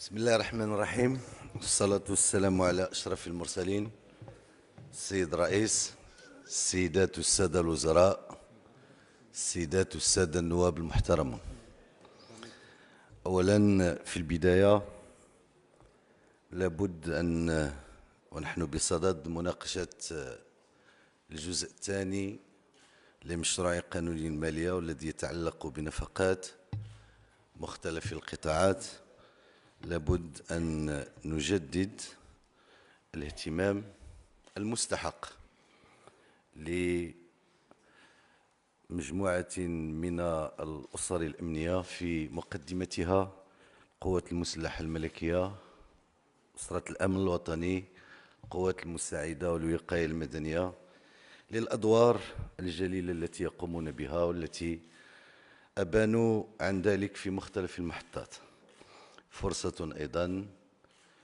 بسم الله الرحمن الرحيم، والصلاة والسلام على أشرف المرسلين. السيد الرئيس، السيدات والسادة الوزراء، السيدات والسادة النواب المحترمون. أولا في البداية لابد أن ونحن بصدد مناقشة الجزء الثاني لمشروع قانون المالية والذي يتعلق بنفقات مختلف القطاعات، لابد أن نجدد الاهتمام المستحق لمجموعة من الأسر الأمنية، في مقدمتها القوات المسلحة الملكية، أسرة الأمن الوطني، القوات المساعدة والوقاية المدنية، للأدوار الجليلة التي يقومون بها والتي أبانوا عن ذلك في مختلف المحطات. فرصة أيضا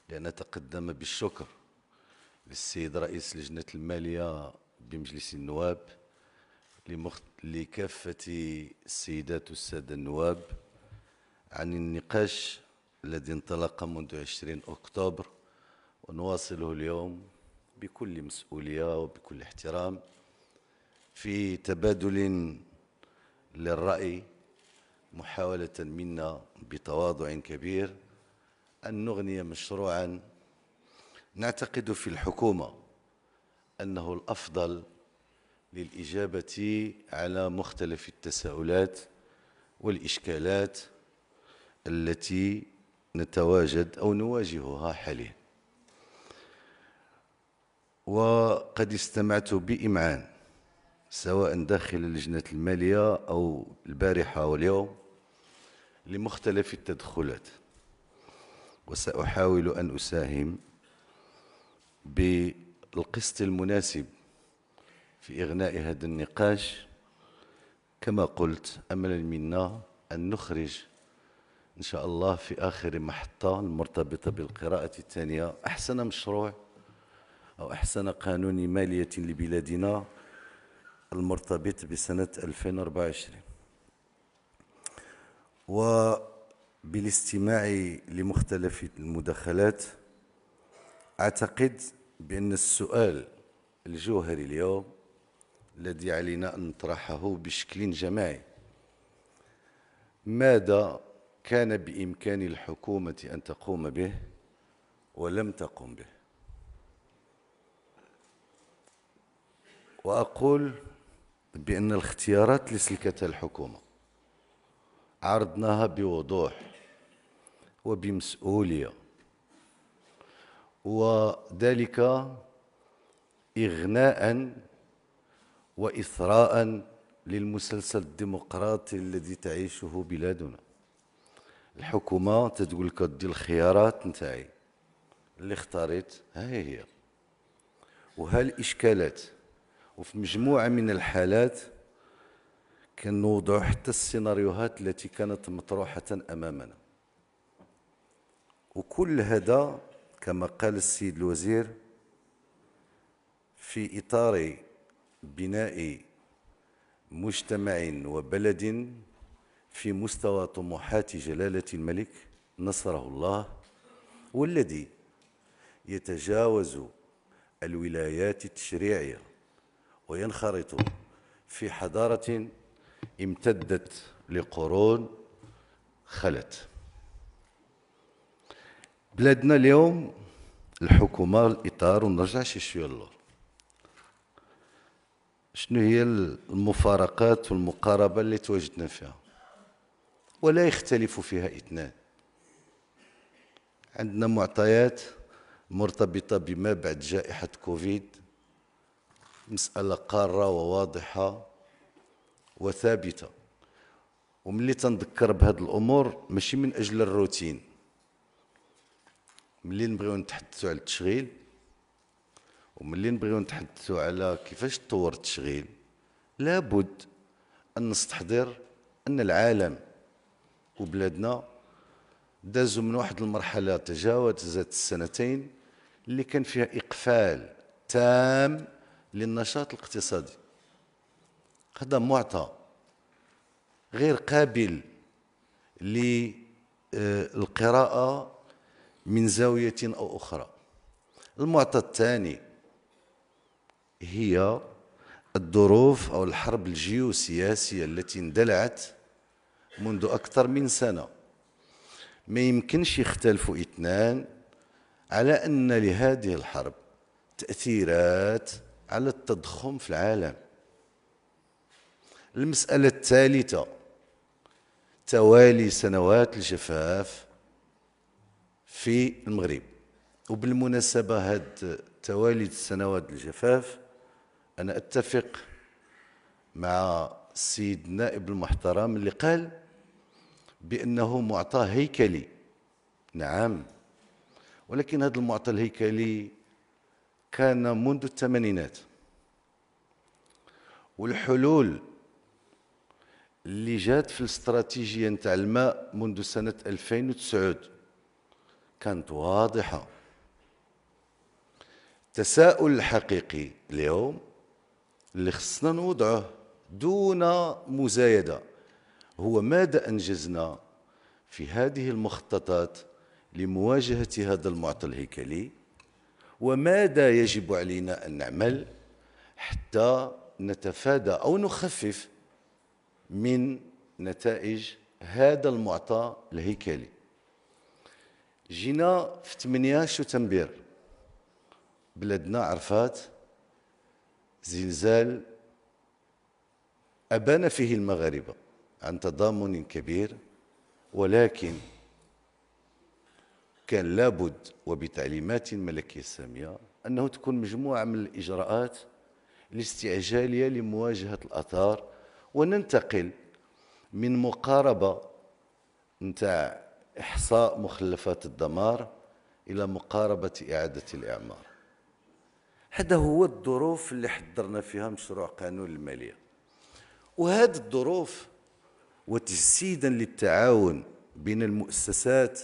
لأن نتقدم بالشكر للسيد رئيس لجنة المالية بمجلس النواب، لكافة السيدات والسادة النواب عن النقاش الذي انطلق منذ 20 أكتوبر ونواصله اليوم بكل مسؤولية وبكل احترام، في تبادل للرأي، محاولة منا بتواضع كبير أن نغني مشروعا نعتقد في الحكومة أنه الأفضل للإجابة على مختلف التساؤلات والإشكالات التي نتواجد أو نواجهها حاليا. وقد استمعت بإمعان سواء داخل لجنة المالية أو البارحة واليوم لمختلف التدخلات، وسأحاول أن أساهم بالقسط المناسب في إغناء هذا النقاش. كما قلت، أملا منا أن نخرج إن شاء الله في آخر محطة المرتبطة بالقراءة الثانية أحسن مشروع أو أحسن قانون مالية لبلادنا المرتبط بسنة 2024. وبالاستماع لمختلف المداخلات أعتقد بأن السؤال الجوهري اليوم الذي علينا أن نطرحه بشكل جماعي: ماذا كان بإمكان الحكومة أن تقوم به ولم تقم به؟ وأقول بأن الاختيارات اللي سلكتها الحكومة عرضناها بوضوح وبمسؤولية، وذلك إغناء وإثراء للمسلسل الديمقراطي الذي تعيشه بلادنا. الحكومة تقول لك دي الخيارات نتاعي اللي اختاريت، ها هي وها الإشكالات. وفي مجموعة من الحالات كنوضعوا حتى السيناريوهات التي كانت مطروحة أمامنا، وكل هذا كما قال السيد الوزير في إطار بناء مجتمع وبلد في مستوى طموحات جلالة الملك نصره الله، والذي يتجاوز الولايات التشريعية وينخرط في حضارة امتدت لقرون خلت. بلادنا اليوم الحكومة الإطار، ونرجع شي شوية للور، شنو هي المفارقات والمقاربة اللي تواجدنا فيها ولا يختلف فيها اثنان. عندنا معطيات مرتبطة بما بعد جائحة كوفيد، مسألة قارة وواضحة وثابتة، وملي تنذكر بهذه الأمور ماشي من أجل الروتين. ملي نبغيو نتحدثوا على التشغيل وملي نبغيو نتحدثوا على كيفاش تطور التشغيل، لابد أن نستحضر أن العالم وبلادنا دازوا من واحد المرحلة تجاوزت السنتين اللي كان فيها إقفال تام للنشاط الاقتصادي. هذا معطى غير قابل للقراءة من زاوية أو أخرى. المعطى الثاني هي الظروف أو الحرب الجيوسياسية التي اندلعت منذ أكثر من سنة. ما يمكنش يختلفوا اثنان على أن لهذه الحرب تأثيرات على التضخم في العالم. المسألة الثالثة، توالي سنوات الجفاف في المغرب. وبالمناسبة هاد توالي سنوات الجفاف أنا أتفق مع السيد النائب المحترم اللي قال بأنه معطى هيكلي. نعم، ولكن هذا المعطى الهيكلي كان منذ الثمانينات، والحلول اللي جات في الاستراتيجية نتاع الماء منذ سنة 2009 كانت واضحة. التساؤل الحقيقي اليوم اللي خصنا نوضعه دون مزايدة هو ماذا أنجزنا في هذه المخططات لمواجهة هذا المعطى الهيكلي، وماذا يجب علينا أن نعمل حتى نتفادى أو نخفف من نتائج هذا المعطى الهيكلي. جينا في 8 شتنبر بلادنا عرفات زلزال أبان فيه المغاربة عن تضامن كبير، ولكن كان لابد وبتعليمات الملكية السامية أنه تكون مجموعة من الإجراءات الاستعجالية لمواجهة الآثار، وننتقل من مقاربة نتاع إحصاء مخلفات الدمار إلى مقاربة إعادة الإعمار. هذا هو الظروف اللي حضرنا فيها مشروع قانون المالية، وهذه الظروف وتجسيدا للتعاون بين المؤسسات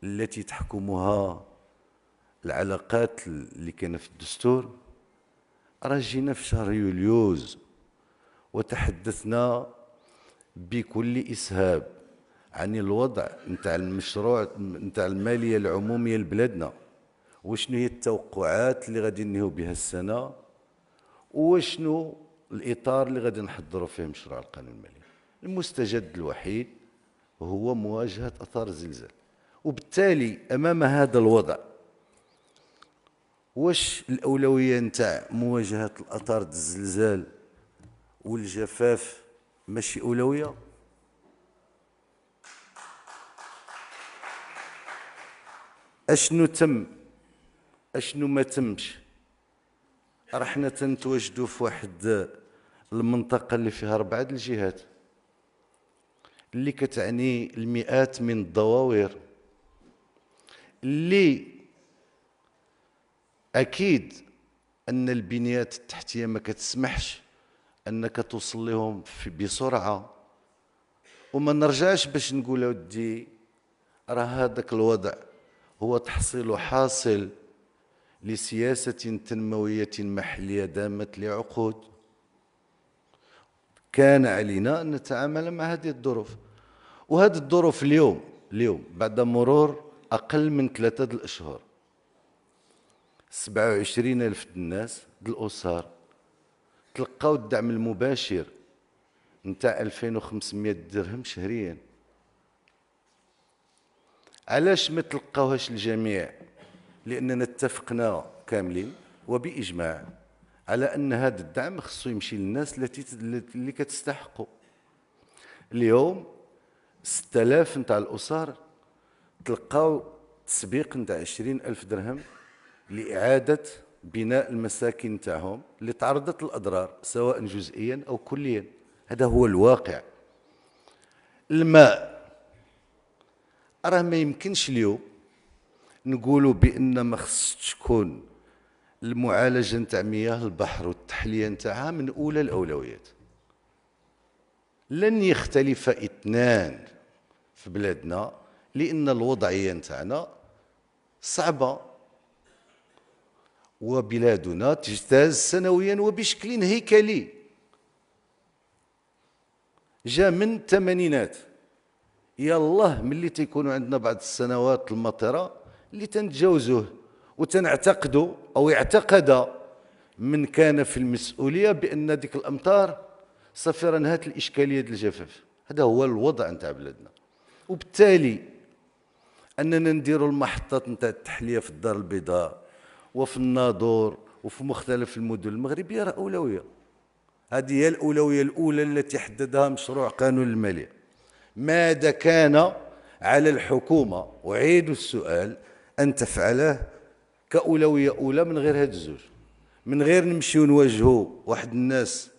التي تحكمها العلاقات اللي كانت في الدستور. راه جينا في شهر يوليوز وتحدثنا بكل إسهاب عن الوضع نتاع المشروع نتاع المالية العمومية لبلادنا، وشنو هي التوقعات اللي غادي ننهيو بها السنة، وشنو الإطار اللي غادي نحضروا فيه مشروع القانون المالي. المستجد الوحيد هو مواجهة آثار الزلزال. وبالتالي أمام هذا الوضع، واش الأولوية نتاع مواجهة الآثار الزلزال والجفاف ماشي أولوية؟ أشنو تم أشنو ما تمش؟ راه حنا تنتواجدوا في واحد المنطقة اللي فيها 4 الجهات اللي كتعني المئات من الضواوير اللي أكيد أن البنيات التحتية ما كتسمحش أنك توصل لهم بسرعة. وما نرجعش باش نقول ودي راه هذاك الوضع هو تحصيل حاصل لسياسة تنموية محلية دامت لعقود. كان علينا أن نتعامل مع هذه الظروف، وهذه الظروف اليوم بعد مرور أقل من 3 الأشهر 27,000 الناس الأسر تلقاو الدعم المباشر نتاع 2500 درهم شهريا. علاش ما تلقاوهاش الجميع؟ لأننا اتفقنا كاملين وبإجماع على أن هذا الدعم خصو يمشي للناس اللي كتستحقوا. اليوم 6000 نتاع الأسر تلقاو تسبيق نتاع 20,000 درهم لإعادة بناء المساكن نتاعهم اللي تعرضت للأضرار سواء جزئيا أو كليا. هذا هو الواقع. الماء راه ما يمكنش اليوم نقولوا بأن ما خصش تكون المعالجة نتاع مياه البحر والتحلية نتاعها من أولى الأولويات. لن يختلف اثنان في بلادنا لأن الوضعية نتاعنا صعبة، وبلادنا تجتاز سنويا وبشكل هيكلي. جاء من الثمانينات يلاه ملي تيكونوا عندنا بعض السنوات المطره اللي تنتجاوزوه وتنعتقدوا او يعتقد من كان في المسؤوليه بان ديك الامطار صافي راه نهات الاشكاليه ديال الجفاف. هذا هو الوضع نتاع بلادنا، وبالتالي اننا نديروا المحطات نتاع التحليه في الدار البيضاء وفي الناظور وفي مختلف المدن المغربيه راه اولويه. هذه هي الاولويه الاولى التي حددها مشروع قانون الماليه. ماذا كان على الحكومه، اعيد السؤال، ان تفعله كاولويه اولى من غير هاد الزوج، من غير نمشيو نواجهوا واحد الناس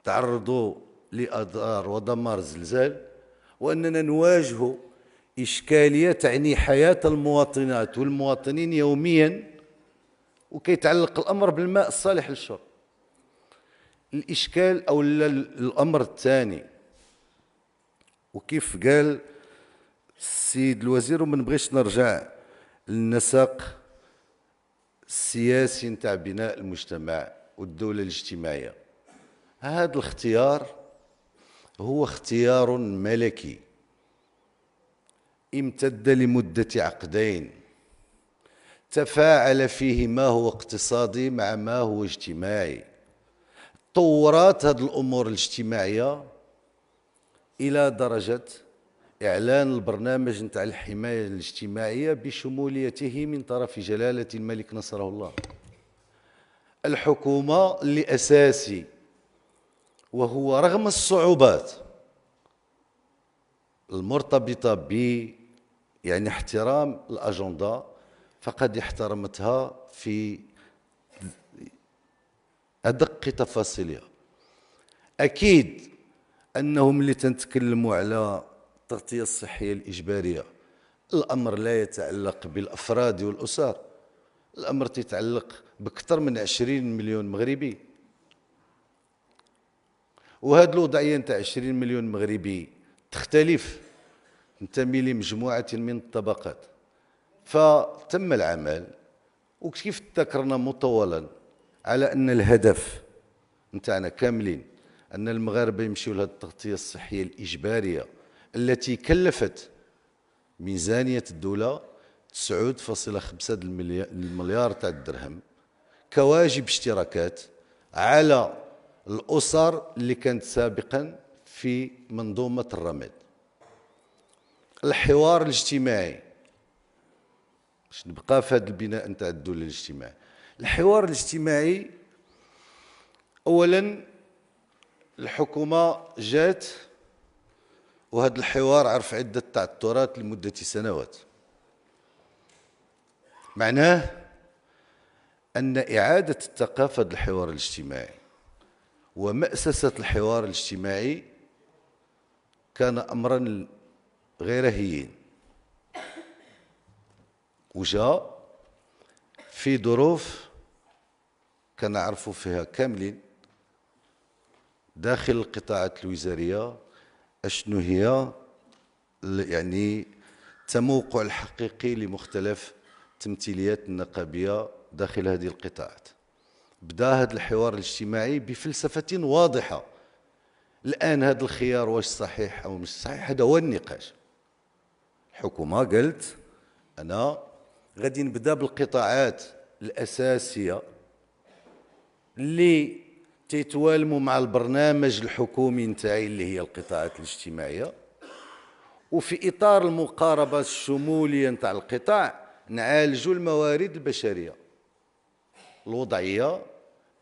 تعرضوا لاضرار ودمار زلزال، واننا نواجهوا اشكاليه تعني حياه المواطنات والمواطنين يوميا، وكيتعلق الامر بالماء الصالح للشرب. الاشكال او الامر الثاني، وكيف قال السيد الوزير، وما نبغيش نرجع للنسق السياسي نتاع بناء المجتمع والدولة الاجتماعية، هذا الاختيار هو اختيار ملكي امتد لمدة عقدين، تفاعل فيه ما هو اقتصادي مع ما هو اجتماعي. طورات هذه الأمور الاجتماعية إلى درجة إعلان البرنامج نتاع الحماية الاجتماعية بشموليته من طرف جلالة الملك نصره الله. الحكومة لأساسي، وهو رغم الصعوبات المرتبطة يعني احترام الأجندة، فقد احترمتها في أدق تفاصيلها. أكيد أنهم اللي تنتكلموا على التغطية الصحية الإجبارية، الأمر لا يتعلق بالأفراد والأسر، الأمر يتعلق بأكثر من 20 مليون مغربي. وهذه الوضعية نتاع 20 مليون مغربي تختلف، تنتمي لمجموعة من الطبقات. فتم العمل، وكيف ذكرنا مطولا على أن الهدف نتاعنا كاملين أن المغاربة يمشيوا لهذه التغطية الصحية الإجبارية التي كلفت ميزانية الدولة 9.5 المليار تاع الدرهم كواجب اشتراكات على الأسر اللي كانت سابقا في منظومة الرماد. الحوار الاجتماعي، باش نبقى في هذا البناء نتاع الدولة الاجتماعي، الحوار الاجتماعي أولا الحكومة جات، وهذا الحوار عرف عدة تعثرات لمدة سنوات. معناه أن إعادة الثقافة الحوار الاجتماعي ومأسسة الحوار الاجتماعي كان أمرا غير هين، وجاء في ظروف كنعرفوا فيها كاملين داخل القطاعات الوزارية أشنو هي يعني التموقع الحقيقي لمختلف التمثيليات النقابية داخل هذه القطاعات. بدا هذا الحوار الاجتماعي بفلسفة واضحة. الآن هذا الخيار واش صحيح أو مش صحيح، هذا هو النقاش. الحكومة قالت أنا غادي نبدا بالقطاعات الأساسية اللي تيتوالموا مع البرنامج الحكومي نتاعي اللي هي القطاعات الاجتماعية، وفي إطار المقاربة الشمولية نتاع القطاع نعالجوا الموارد البشرية، الوضعية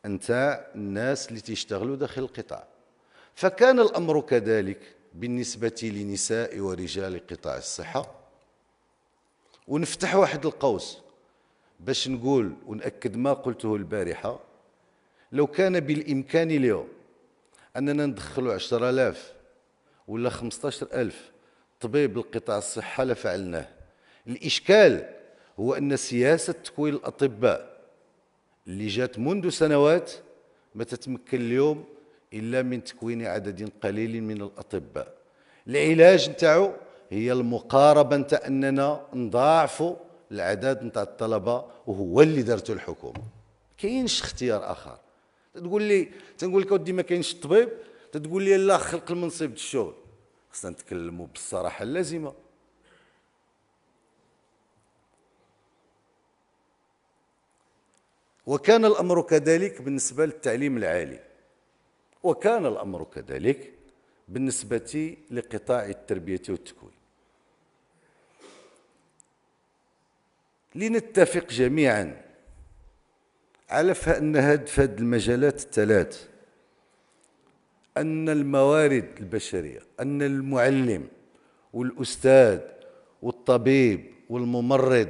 نتاع الناس اللي تيشتغلوا داخل القطاع. فكان الأمر كذلك بالنسبة لنساء ورجال قطاع الصحة. ونفتح واحد القوس باش نقول ونأكد ما قلته البارحة، لو كان بالإمكان اليوم أننا ندخلوا 10,000 ولا 15,000 طبيب لقطاع الصحة لفعلناه. الإشكال هو أن سياسة تكوين الأطباء اللي جات منذ سنوات ما تتمكن اليوم إلا من تكوين عدد قليل من الأطباء. العلاج نتاعو هي المقاربة نتاع أننا نضاعفوا العدد نتاع الطلبة، وهو اللي دارته الحكومة. كاينش اختيار آخر. تقول لي تنقول لك ودي ما كاينش الطبيب، تقول لي لا خلق المنصب الشغل. خصنا نتكلموا بالصراحة اللازمة. وكان الأمر كذلك بالنسبة للتعليم العالي، وكان الأمر كذلك بالنسبة لقطاع التربية والتكوين. لنتفق جميعا على أن في هذه المجالات الثلاث، أن الموارد البشرية، أن المعلم والأستاذ والطبيب والممرض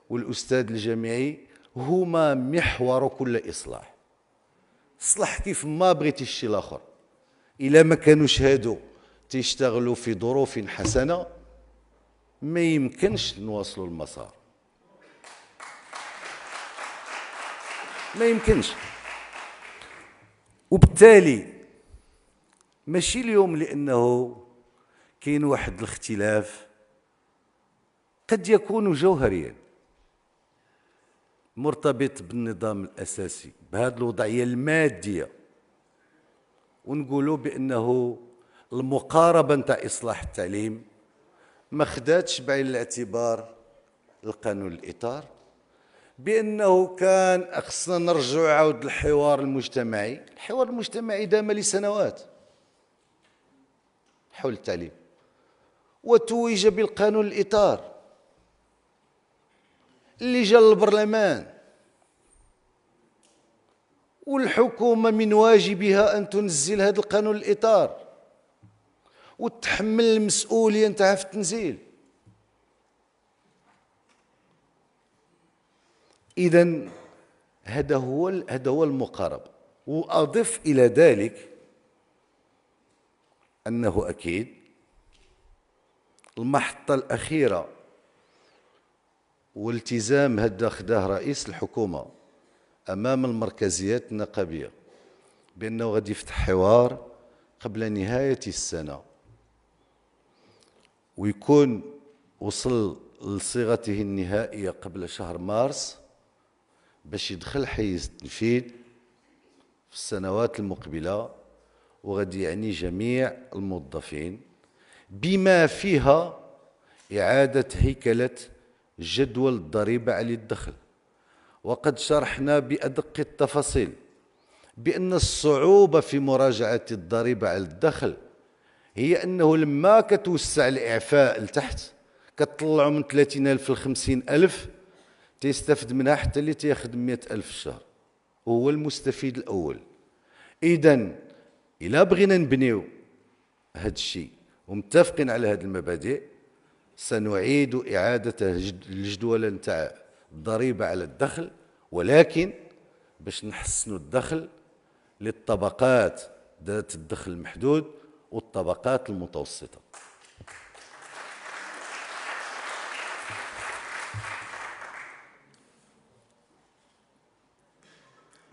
والأستاذ الجامعي هما محور كل إصلاح. صلح كيف ما بغيتي الشيء الآخر، إلا ما كانوش هادو تيشتغلوا في ظروف حسنة ما يمكنش نواصلوا المسار، ما يمكنش. وبالتالي ماشي اليوم لأنه كاين واحد الاختلاف قد يكون جوهريا مرتبط بالنظام الأساسي بهذه الوضعية المادية، ونقولوا بأنه المقاربة نتاع إصلاح التعليم ما خداتش بعين الاعتبار القانون الإطار، بأنه كان خصنا نرجعوا عاود للحوار المجتمعي. الحوار المجتمعي دام لسنوات حول التعليم، وتوج بالقانون الإطار اللي جا للبرلمان، والحكومة من واجبها أن تنزل هذا القانون الإطار وتحمل المسؤولية نتاعها في التنزيل. إذن هذا هو المقاربة. وأضف إلى ذلك أنه أكيد المحطة الأخيرة والتزام هذا خداه رئيس الحكومة أمام المركزيات النقابية بأنه غادي يفتح حوار قبل نهاية السنة ويكون وصل لصيغته النهائية قبل شهر مارس باش يدخل حيز التنفيذ في السنوات المقبلة، وغادي يعني جميع الموظفين بما فيها إعادة هيكلة جدول الضريبة على الدخل. وقد شرحنا بأدق التفاصيل بأن الصعوبة في مراجعة الضريبة على الدخل هي أنه لما كتوسع الإعفاء لتحت كتطلعوا من 30,000 ل 50,000 تيستفد منها حتى اللي تياخد 100,000 في الشهر، وهو المستفيد الأول. إذن إلا بغينا نبنيو هذا الشيء ومتفقين على هذه المبادئ سنعيد إعادة الجدولة نتاع الضريبة على الدخل، ولكن باش نحسنوا الدخل للطبقات ذات الدخل المحدود والطبقات المتوسطة.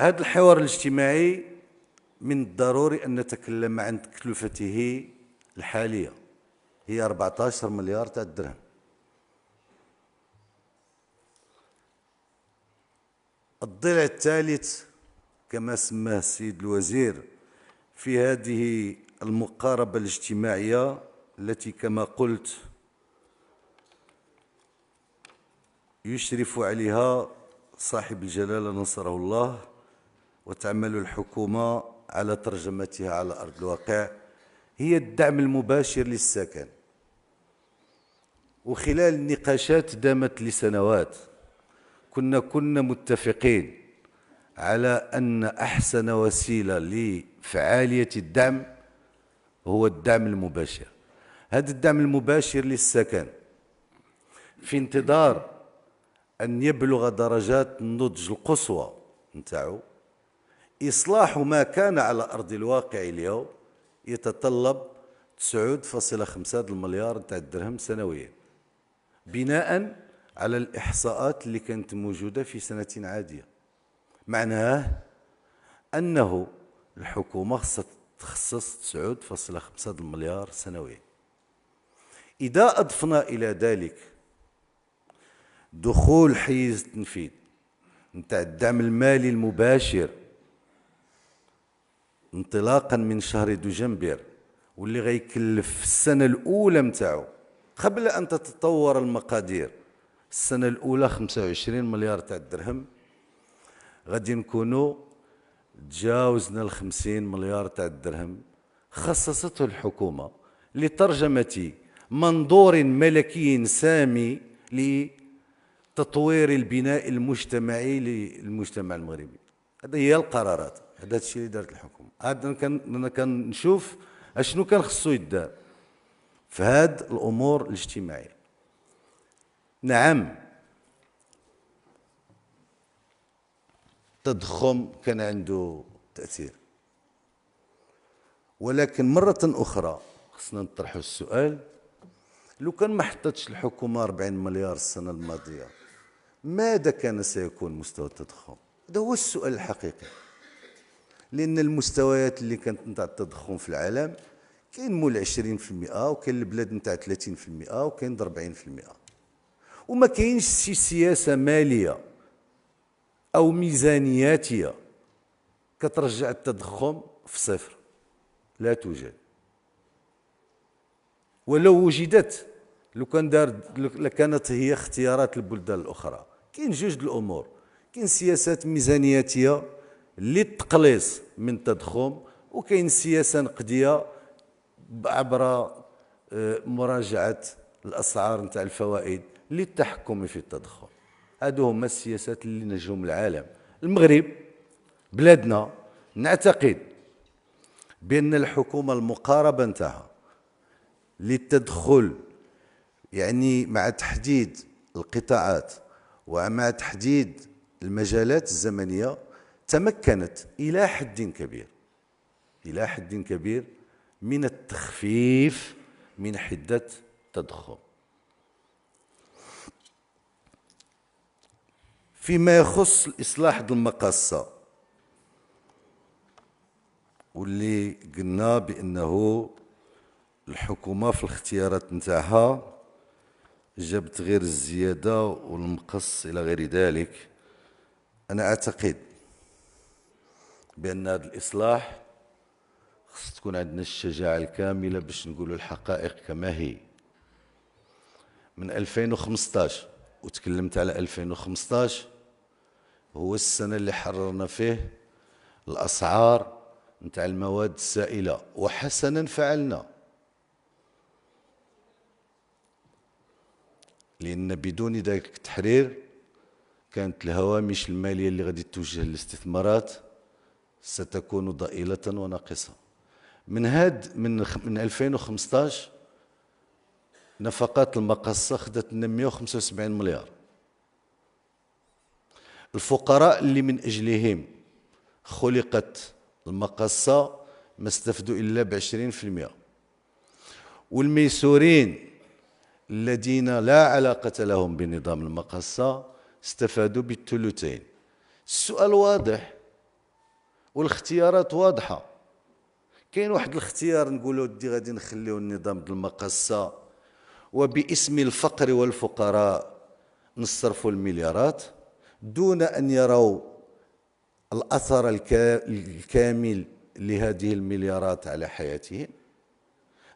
هذا الحوار الاجتماعي من الضروري أن نتكلم عن تكلفته الحالية، هي 14 مليار تاع الدرهم. الضلع الثالث كما سماه السيد الوزير في هذه المقاربة الاجتماعية التي كما قلت يشرف عليها صاحب الجلالة نصره الله وتعمل الحكومة على ترجمتها على أرض الواقع، هي الدعم المباشر للسكن. وخلال النقاشات دامت لسنوات كنا متفقين على أن أحسن وسيلة لفعالية الدعم هو الدعم المباشر. هذا الدعم المباشر للسكن في انتظار أن يبلغ درجات النضج القصوى نتاعو، إصلاح ما كان على أرض الواقع اليوم يتطلب 9.5 مليار تاع الدرهم سنويا، بناء على الإحصاءات اللي كانت موجودة في سنة عادية. معناه أنه الحكومة تخصص 9.5 مليار سنويا. إذا أضفنا إلى ذلك دخول حيز التنفيذ نتاع الدعم المالي المباشر انطلاقا من شهر دجنبر واللي غيكلف في السنة الأولى متاعو قبل أن تتطور المقادير السنة الأولى 25 مليار تاع الدرهم، غادي نكونوا تجاوزنا 50 مليار تاع الدرهم خصصته الحكومة لترجمة منظور ملكي سامي لتطوير البناء المجتمعي للمجتمع المغربي. هذه هي القرارات، هذا الشيء اللي دارت الحكومة. أنا كنشوف اشنو كان خصو يدار في هاد الأمور الاجتماعية. نعم التضخم كان عنده تأثير، ولكن مرة أخرى خصنا نطرحوا السؤال، لو كان ما حطتش الحكومة 40 مليار السنة الماضية ماذا كان سيكون مستوى التضخم؟ هذا هو السؤال الحقيقي، لأن المستويات اللي كانت نتاع التضخم في العالم كاين مول 20% وكاين البلاد نتاع 30% وكاين 40%، وما كاينش شي سياسة مالية أو ميزانياتية كترجع التضخم في صفر، لا توجد. ولو وجدت لكانت هي اختيارات البلدان الأخرى. كاين جوج الأمور، كاين سياسات ميزانياتية للتقليص من التضخم، وكاين سياسة نقدية عبر مراجعة الأسعار نتاع الفوائد للتحكم في التضخم. هادو هما السياسات اللي نجهم العالم. المغرب بلادنا نعتقد بأن الحكومة المقاربة نتاعها للتدخل، يعني مع تحديد القطاعات ومع تحديد المجالات الزمنية، تمكنت إلى حد كبير من التخفيف من حدة التضخم. فيما يخص الإصلاح ديال المقاصة، واللي قلنا بأنه الحكومة في الاختيارات نتاعها جابت غير الزيادة والمقص إلى غير ذلك، أنا أعتقد بأن هذا الإصلاح خص تكون عندنا الشجاعة الكاملة باش نقولوا الحقائق كما هي. من 2015 وتكلمت على 2015 هو السنة اللي حررنا فيه الأسعار نتاع المواد السائلة، وحسنا فعلنا، لأن بدون ذلك التحرير كانت الهوامش المالية اللي غادي توجه للاستثمارات ستكون ضئيلة وناقصة. من 2015 نفقات المقاصة خدت لنا 175 مليار. الفقراء اللي من أجلهم خلقت المقاصة ما استفدوا إلا ب20%، والميسورين الذين لا علاقة لهم بنظام المقاصة استفادوا بالثلثين. السؤال واضح والاختيارات واضحة. كاين واحد الاختيار نقولوا دي غادي نخليو النظام ديال المقاصة وباسم الفقر والفقراء نصرفوا المليارات دون أن يروا الأثر الكامل لهذه المليارات على حياتهم.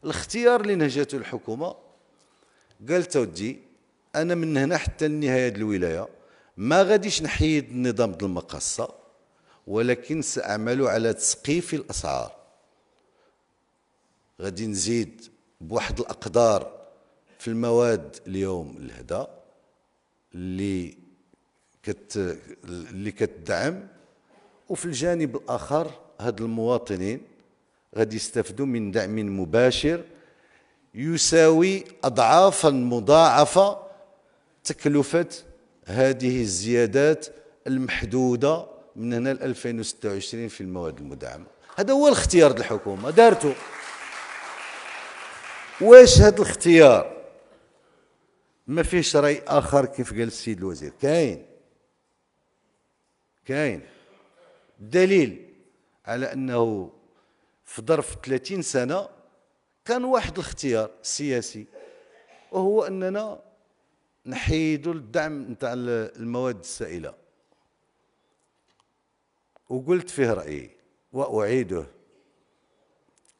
الاختيار اللي نهجته الحكومة قالت ودي أنا من هنا حتى النهاية ديال الولاية ما غاديش نحيد النظام ديال المقاصة، ولكن سأعمل على تسقيف الأسعار. غادي نزيد بواحد الأقدار في المواد اليوم الهدا اللي كتدعم، وفي الجانب الآخر هاد المواطنين غادي يستفدوا من دعم مباشر يساوي أضعافا مضاعفة تكلفة هذه الزيادات المحدودة من هنا ل 2026 في المواد المدعمة. هذا هو الاختيار ديال الحكومة دارته. واش هذا الاختيار ما فيهش رأي آخر كيف قال السيد الوزير؟ كاين دليل على أنه في ظرف 30 سنة كان واحد الاختيار سياسي، وهو أننا نحيدوا الدعم نتاع المواد السائلة، وقلت فيه رأيي وأعيده،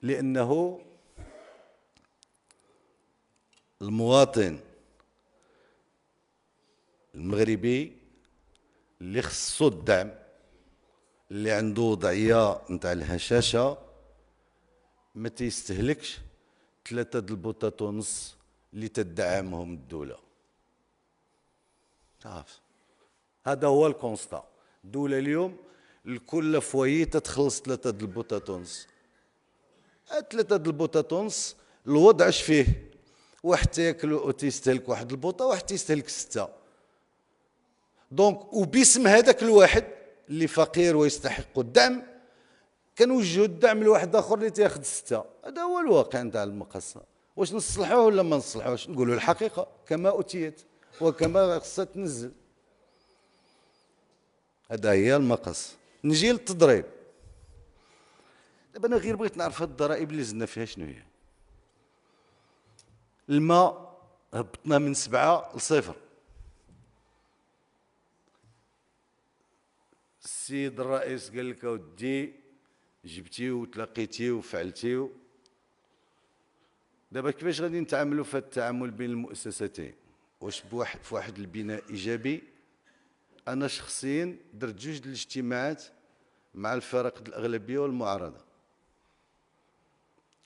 لأنه المواطن المغربي اللي خصو الدعم، اللي عنده وضعيه نتاع الهشاشه، ما تيستهلكش 3 د البوطات ونص اللي تدعمهم الدوله. عارف، هذا هو الكونستا. الدوله اليوم لكل فويي تتخلص 3 د البوطات ونص. 3 د البوطات ونص الوضع اش فيه؟ واحد تاكل وتيستهلك واحد البوطه، واحد تيستهلك 6. دونك وباسم هذاك الواحد اللي فقير ويستحق الدعم كنوجهوا الدعم لواحد اخر اللي تياخذ 6. هذا هو الواقع نتاع المقصه. واش نصلحوه ولا ما نصلحوش؟ نقولوا الحقيقه كما اتيت وكما خصها تنزل. هذا هي المقص. نجي للتضريب. دابا انا غير بغيت نعرف هاد الضرائب اللي زدنا فيها شنو هي. الماء هبطناه من 7 ل0. السيد الرئيس قال لك اودي جبتيو وتلاقيتيو وفعلتيو. دابا كيفاش غادي نتعاملوا في هذا التعامل بين المؤسستين؟ واش في واحد البناء ايجابي؟ انا شخصيا درت 2 د الاجتماعات مع الفرق الاغلبيه والمعارضه.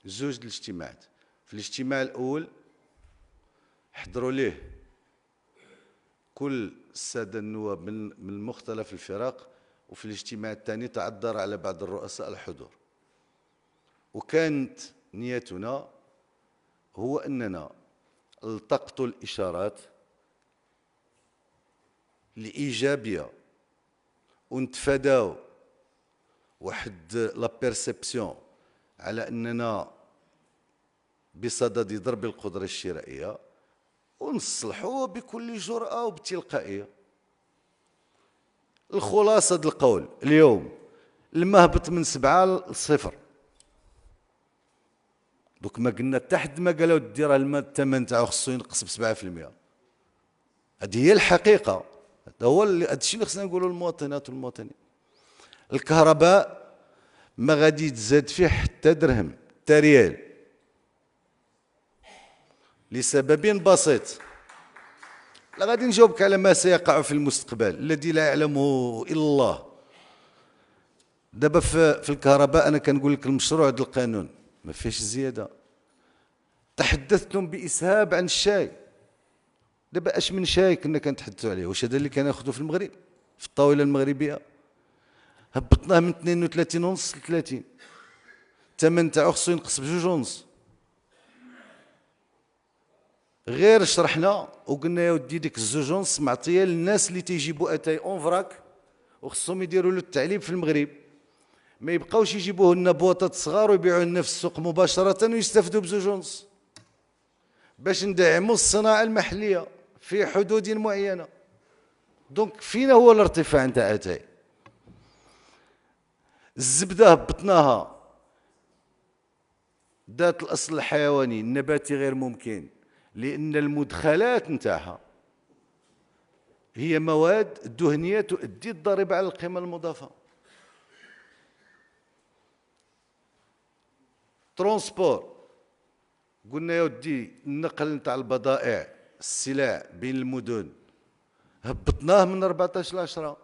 2 د الاجتماعات. في الاجتماع الاول حضروا ليه كل الساده النواب من مختلف الفرق، وفي الاجتماع الثاني تعذر على بعض الرؤساء الحضور. وكانت نيتنا هو اننا التقطوا الاشارات الايجابيه ونتفاداو واحد لا بيرسيبسيون على اننا بصدد ضرب القدره الشرائيه، ونصلحوه بكل جرأة وبتلقائية. الخلاصة د القول اليوم الماء هبط من 7 ل0. دوك ما قلنا حتى حد ما قالوا دي راه الماء الثمن تاعو خصو ينقص ب7%. هذه هي الحقيقة. هذا هو هذا الشيء اللي خصنا نقولوا للمواطنات والمواطنين. الكهرباء ما غادي تزاد فيه حتى درهم حتى ريال لسبب بسيط. لا غادي نجاوبك على ما سيقع في المستقبل الذي لا يعلمه الا الله. دابا في الكهرباء انا كنقول لك المشروع ديال القانون ما فيهش زياده. تحدثتم باسهاب عن الشاي. دابا اش من شاي كنا كنتحدثوا عليه؟ واش هذا اللي كناخذوا في المغرب في الطاوله المغربيه؟ هبطناه من 32 ونص ل 30. الثمن تاعو خصو ينقص ب2 ونص. غير شرحنا وقلنا يا ودي ديك 2 ونص معطيه للناس اللي تيجيبوا اتاي اون فراك وخصهم يديروا له التعليب في المغرب، ما يبقاوش يجيبوه لنا بواطات صغار ويبيعوه لنا في السوق مباشره ويستافدوا ب2 ونص، باش ندعموا الصناعه المحليه في حدود معينه. دونك فينا هو الارتفاع نتاع اتاي. الزبده هبطناها ذات الاصل الحيواني النباتي غير ممكن، لأن المدخلات نتاعها هي مواد دهنية تؤدي الضريبة على القيمة المضافة. ترونسبور قلنا يا ودي النقل نتاع البضائع السلع بين المدن هبطناه من 14 ل 10.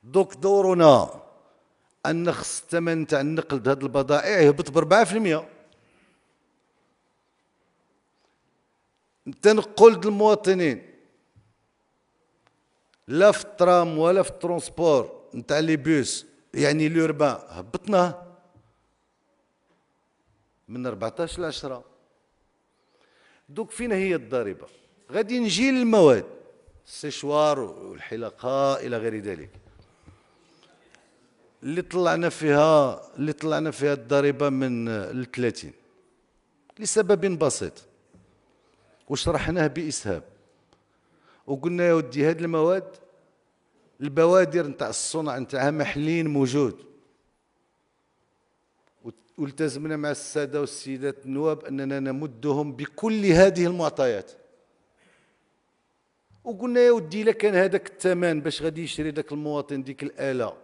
دوك دورنا أن خص الثمن تاع النقل د هاد البضائع يهبط ب4%. تنقل المواطنين لا في الترام ولا في الترونسبور نتاع لي بوس يعني لوربان هبطناه من 14 ل 10. دوك فين هي الضريبه؟ غادي نجي للمواد السيشوار والحلاقه الى غير ذلك اللي طلعنا فيها الضريبه من 30 لسبب بسيط وشرحناه بإسهاب. وقلنا يا ودي هاد المواد البوادر نتاع الصنع نتاعها محليا موجود، والتزمنا مع الساده والسيدات النواب اننا نمدهم بكل هذه المعطيات. وقلنا يا ودي الا كان هذاك الثمن باش غادي يشري داك المواطن ديك الاله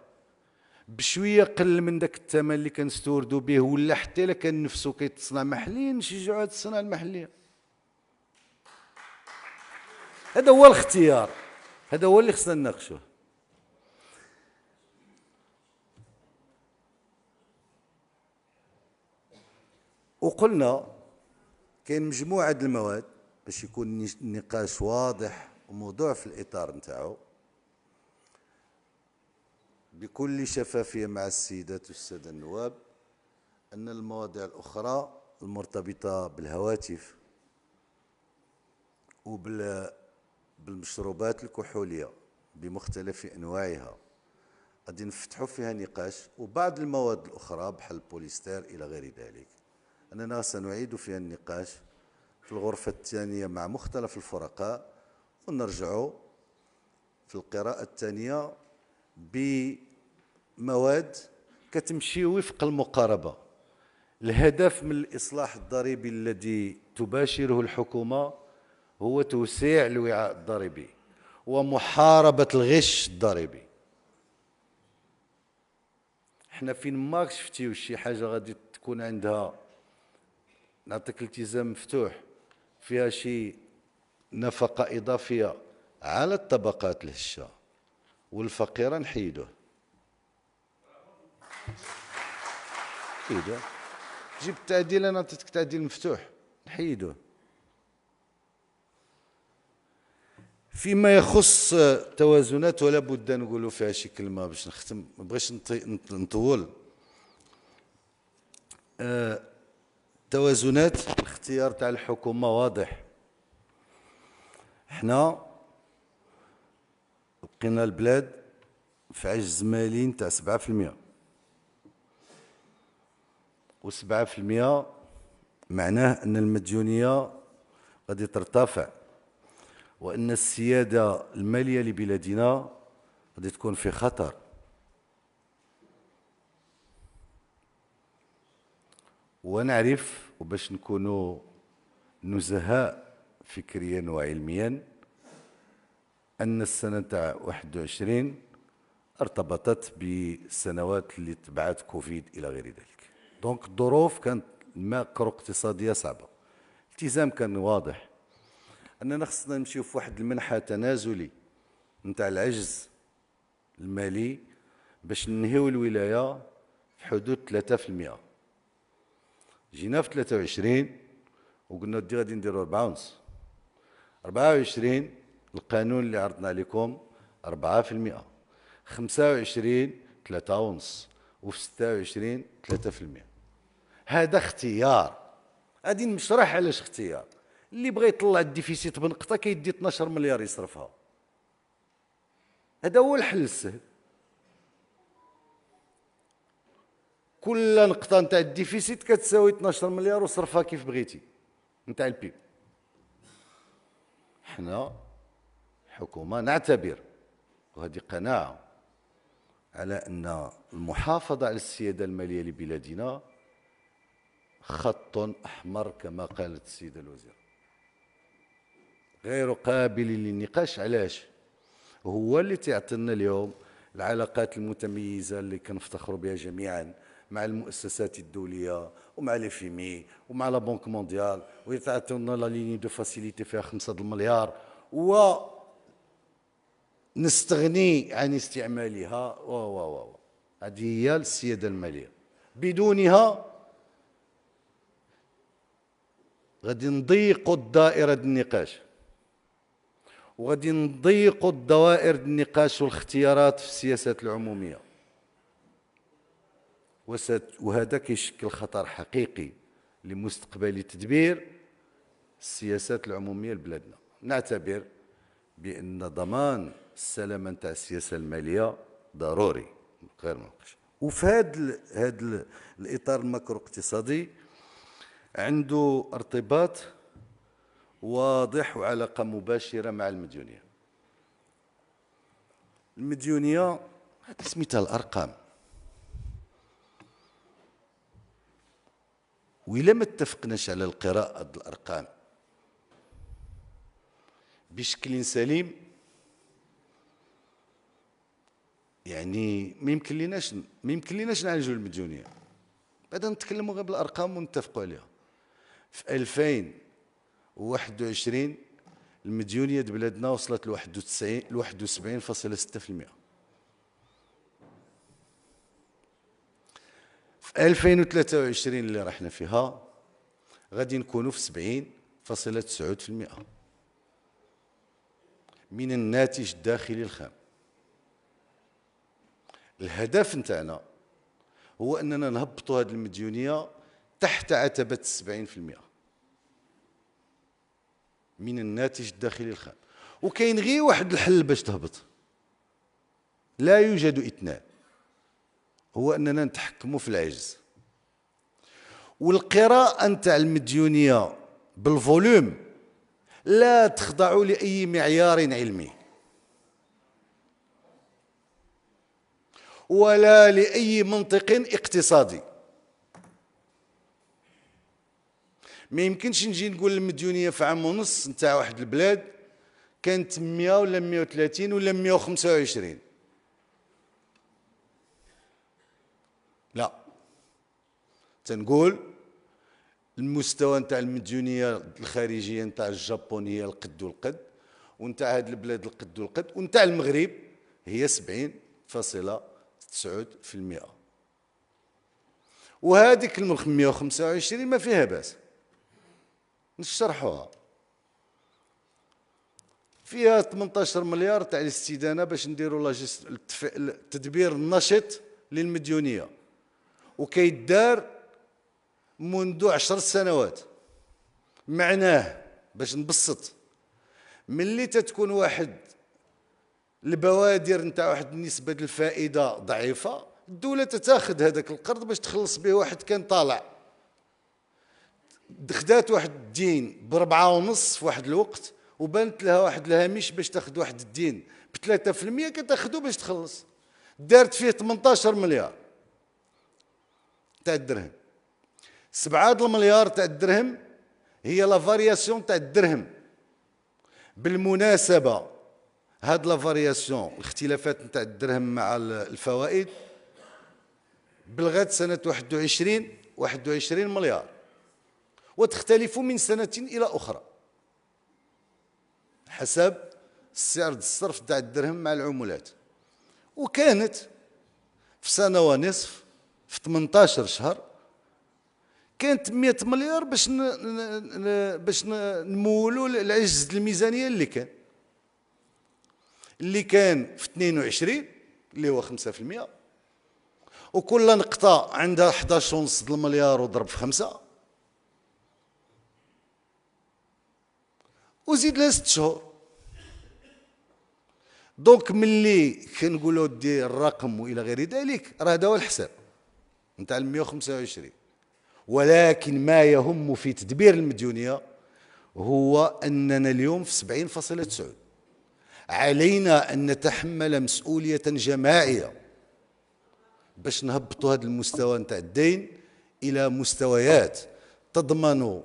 بشويه قل من داك الثمن اللي كنستوردوا به، ولا حتى الا كان نفسه كيتصنع محليا نشجعوا هذه الصناعه المحليه. هذا هو الاختيار، هذا هو اللي خصنا نناقشوه. وقلنا كاين مجموعة د المواد باش يكون النقاش واضح وموضوع في الإطار نتاعو بكل شفافية مع السيدات والسادة النواب، أن المواضيع الأخرى المرتبطة بالهواتف وبالمشروبات الكحولية بمختلف أنواعها غادي نفتحوا فيها نقاش، وبعض المواد الأخرى بحال البوليستير إلى غير ذلك أننا سنعيد فيها النقاش في الغرفة الثانية مع مختلف الفرقاء، ونرجع في القراءة الثانية بمواد كتمشي وفق المقاربة. الهدف من الإصلاح الضريبي الذي تباشره الحكومة هو توسيع الوعاء الضريبي ومحاربة الغش الضريبي. احنا فين ما شفتيو شي حاجة غادي تكون عندها، نعطيك التزام مفتوح فيها شي نفقة إضافية على الطبقات الهشة والفقيرة، نحيدوه. جيب التعديل، أنا عطيتك تعديل مفتوح، نحيدوه. فيما يخص توازنات، ولا بد نقولوا فيها شي كلمة باش نختم، ما بغيش نطول. توازنات الاختيار تاع الحكومة واضح. احنا لقينا البلاد في عجز مالي نتاع 7%، و7% معناه أن المديونية غادي ترتفع، وأن السيادة المالية لبلادنا غادي تكون في خطر. ونعرف، وباش نكونوا نزهاء فكريا وعلميا، أن السنة تاع 21 ارتبطت بالسنوات اللي تبعت كوفيد إلى غير ذلك. دونك الظروف كانت ماكرو اقتصادية صعبة. الالتزام كان واضح أننا خصنا نمشيو في واحد المنحى تنازلي نتاع العجز المالي باش ننهيو الولاية في حدود 3%. جينا في 23 وقلنا غادي نديرو 4.5. 24 القانون اللي عرضنا عليكم 4%. 25 3.5، وفي 26 3%. هذا اختيار، غادي نشرح علاش اختيار. اللي بغى يطلع الديفيسيت بنقطة كيدي 12 مليار يصرفها، هذا هو الحل السهل. كل نقطة نتاع الديفيسيت كتساوي 12 مليار وصرفها كيف بغيتي نتاع البيب. حنا حكومة نعتبر، وهذه قناعة، على أن المحافظة على السيادة المالية لبلادنا خط أحمر كما قالت السيدة الوزيرة، غير قابل للنقاش. علاش؟ هو اللي تعطينا اليوم العلاقات المتميزة اللي كنفتخروا بها جميعا مع المؤسسات الدولية ومع الفيمي ومع لا بنك مونديال، ويتعطيونا لا ليني دو فاسيليتي فيها 5 المليار ونستغني عن استعمالها. هذه هي السيادة المالية. بدونها غادي نضيقوا الدائرة النقاش، وغادي نضيقوا الدوائر النقاش والاختيارات في السياسات العمومية، وهذا كيشكل خطر حقيقي لمستقبل تدبير السياسات العمومية لبلادنا. نعتبر بأن ضمان السلامة نتاع السياسة المالية ضروري غير مناقشة. وفي هذا الإطار الماكرو اقتصادي عنده ارتباط واضح وعلاقة مباشرة مع المديونية. المديونية هذه سميتها الأرقام، وإلا ما اتفقناش على القراءة الأرقام بشكل سليم، يعني ما يمكن ليناش نعالجوا المديونية. بعدا نتكلموا غير بالأرقام ونتفقوا عليها. في 2021 المديونية د بلادنا وصلت ل 71.6%. في 2023 اللي رحنا فيها غادي نكونوا في 70.9% من الناتج الداخلي الخام. الهدف نتاعنا هو أننا نهبطوا هذه المديونية تحت عتبة 70% من الناتج الداخلي الخام. وكاين غير واحد الحل باش تهبط، لا يوجد اثنان، هو أننا نتحكموا في العجز. والقراءة نتاع المديونية بالفوليوم لا تخضع لأي معيار علمي ولا لأي منطق اقتصادي. ما يمكنش نجي نقول المديونية في عام ونص نتاع واحد البلاد كانت 100 ولا 130 ولا 125. لا، تنقول المستوى نتاع المديونية الخارجية نتاع الجابون هي القد والقد، ونتاع هاد البلاد القد والقد، ونتاع المغرب هي 70.9%. وهذيك 125 ما فيها باس نشرحوها، فيها 18 مليار تاع الاستدانة باش نديروا التدبير النشط للمديونية، وكيدار منذ 10 سنوات. معناه باش نبسط، ملي تتكون واحد البوادر نتاع واحد النسبة الفائدة ضعيفة، الدولة تتاخذ هذاك القرض باش تخلص به واحد كان طالع. خدات واحد الدين ب4.5 في واحد الوقت، وبانت لها واحد الهامش باش تاخذ واحد الدين ب3% كتاخذو باش تخلص. دارت فيه 18 مليار تاع الدرهم. 7 المليار تاع الدرهم هي لا فارياسيون تاع الدرهم. بالمناسبة هاد لا فارياسيون الاختلافات نتاع الدرهم مع الفوائد بلغت سنة 21 مليار، وتختلف من سنة إلى أخرى حسب سعر الصرف تاع الدرهم مع العملات. وكانت في سنة ونصف، في 18 شهر، كانت 100 مليار باش نمولوا العجز الميزانية اللي كان في 22 اللي هو 5%، وكل نقطة عندها 11.5 المليار وضرب في 5 وزيد لها 6 شهور. دونك ملي كنقولوا دير الرقم والى غير ذلك، راه هذا هو الحساب نتاع 125. ولكن ما يهم في تدبير المديونية هو أننا اليوم في 70.9. علينا أن نتحمل مسؤولية جماعية باش نهبطوا هذا المستوى نتاع الدين إلى مستويات تضمن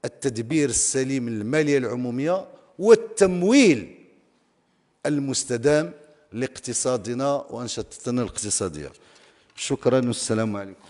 التدبير السليم للمالية العمومية والتمويل المستدام لاقتصادنا وأنشطتنا الاقتصادية. شكرا والسلام عليكم.